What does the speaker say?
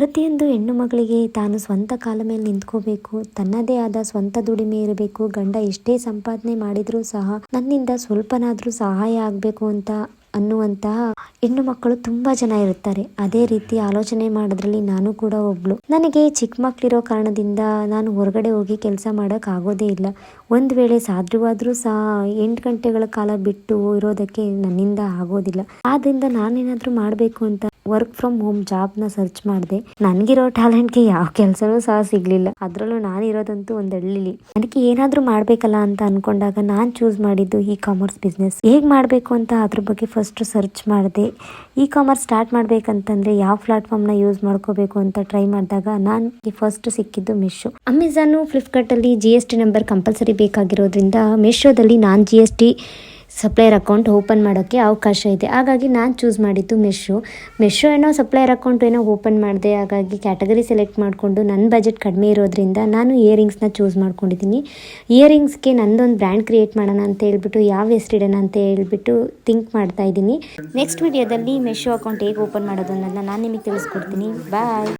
ಪ್ರತಿಯೊಂದು ಹೆಣ್ಣು ಮಗಳಿಗೆ ತಾನು ಸ್ವಂತ ಕಾಲ ಮೇಲೆ ನಿಂತ್ಕೋಬೇಕು, ತನ್ನದೇ ಆದ ಸ್ವಂತ ದುಡಿಮೆ ಇರಬೇಕು. ಗಂಡ ಎಷ್ಟೇ ಸಂಪಾದನೆ ಮಾಡಿದ್ರೂ ಸಹ ನನ್ನಿಂದ ಸ್ವಲ್ಪನಾದ್ರೂ ಸಹಾಯ ಆಗಬೇಕು ಅಂತ ಅನ್ನುವಂತಹ ಹೆಣ್ಣು ಮಕ್ಕಳು ತುಂಬಾ ಜನ ಇರುತ್ತಾರೆ. ಅದೇ ರೀತಿ ಆಲೋಚನೆ ಮಾಡೋದ್ರಲ್ಲಿ ನಾನು ಕೂಡ ಒಬ್ಳು. ನನಗೆ ಚಿಕ್ಕ ಮಕ್ಕಳಿರೋ ಕಾರಣದಿಂದ ನಾನು ಹೊರಗಡೆ ಹೋಗಿ ಕೆಲಸ ಮಾಡಕ್ ಆಗೋದೇ ಇಲ್ಲ. ಒಂದು ವೇಳೆ ಸಾಧ್ಯವಾದ್ರೂ ಸಹ 8 ಗಂಟೆಗಳ ಕಾಲ ಬಿಟ್ಟು ಇರೋದಕ್ಕೆ ನನ್ನಿಂದ ಆಗೋದಿಲ್ಲ. ಆದ್ರಿಂದ ನಾನೇನಾದ್ರೂ ಮಾಡಬೇಕು ಅಂತ ವರ್ಕ್ ಫ್ರಮ್ ಹೋಮ್ ಜಾಬ್ನ ಸರ್ಚ್ ಮಾಡಿದೆ. ನನಗಿರೋ ಟ್ಯಾಲೆಂಟ್ಗೆ ಯಾವ ಕೆಲಸನೂ ಸಹ ಸಿಗ್ಲಿಲ್ಲ. ಅದರಲ್ಲೂ ನಾನಿರೋದಂತೂ ಒಂದು ಹಳ್ಳಿಲಿ. ಅದಕ್ಕೆ ಏನಾದ್ರೂ ಮಾಡ್ಬೇಕಲ್ಲ ಅಂತ ಅನ್ಕೊಂಡಾಗ ನಾನು ಚೂಸ್ ಮಾಡಿದ್ದು ಇ ಕಾಮರ್ಸ್ ಬಿಸ್ನೆಸ್. ಹೇಗ್ ಮಾಡಬೇಕು ಅಂತ ಅದ್ರ ಬಗ್ಗೆ ಫಸ್ಟ್ ಸರ್ಚ್ ಮಾಡಿದೆ. ಇ ಕಾಮರ್ಸ್ ಸ್ಟಾರ್ಟ್ ಮಾಡ್ಬೇಕಂತಂದ್ರೆ ಯಾವ ಪ್ಲಾಟ್ಫಾರ್ಮ್ನ ಯೂಸ್ ಮಾಡ್ಕೋಬೇಕು ಅಂತ ಟ್ರೈ ಮಾಡಿದಾಗ ನನಗೆ ಫಸ್ಟ್ ಸಿಕ್ಕಿದ್ದು ಮೆಶೋ. ಅಮೆಝಾನ್, ಫ್ಲಿಪ್ಕಾರ್ಟ್ ಅಲ್ಲಿ GST ನಂಬರ್ ಕಂಪಲ್ಸರಿ ಬೇಕಾಗಿರೋದ್ರಿಂದ ಮೆಶೋದಲ್ಲಿ ನಾನ್ GST ಸಪ್ಲೈಯರ್ ಅಕೌಂಟ್ ಓಪನ್ ಮಾಡೋಕ್ಕೆ ಅವಕಾಶ ಇದೆ. ಹಾಗಾಗಿ ನಾನು ಚೂಸ್ ಮಾಡಿದ್ದು ಮೆಶೋ ಏನೋ ಸಪ್ಲೈಯರ್ ಅಕೌಂಟ್ ಏನೋ ಓಪನ್ ಮಾಡಿದೆ. ಹಾಗಾಗಿ ಕ್ಯಾಟಗರಿ ಸೆಲೆಕ್ಟ್ ಮಾಡಿಕೊಂಡು ನನ್ನ ಬಜೆಟ್ ಕಡಿಮೆ ಇರೋದ್ರಿಂದ ನಾನು ಇಯರಿಂಗ್ಸ್ನ ಚೂಸ್ ಮಾಡ್ಕೊಂಡಿದ್ದೀನಿ. ಇಯರಿಂಗ್ಸ್ಗೆ ನಂದೊಂದು ಬ್ರ್ಯಾಂಡ್ ಕ್ರಿಯೇಟ್ ಮಾಡೋಣ ಅಂತ ಹೇಳ್ಬಿಟ್ಟು ಯಾವ ಹೆಸರಿಡೋಣ ಅಂತ ಹೇಳ್ಬಿಟ್ಟು ಥಿಂಕ್ ಮಾಡ್ತಾ ಇದ್ದೀನಿ. ನೆಕ್ಸ್ಟ್ ವಿಡಿಯೋದಲ್ಲಿ ಮೆಶೋ ಅಕೌಂಟ್ ಹೇಗೆ ಓಪನ್ ಮಾಡೋದು ಅನ್ನೋದನ್ನ ನಾನು ನಿಮಗೆ ತಿಳಿಸ್ಕೊಡ್ತೀನಿ. ಬಾಯ್.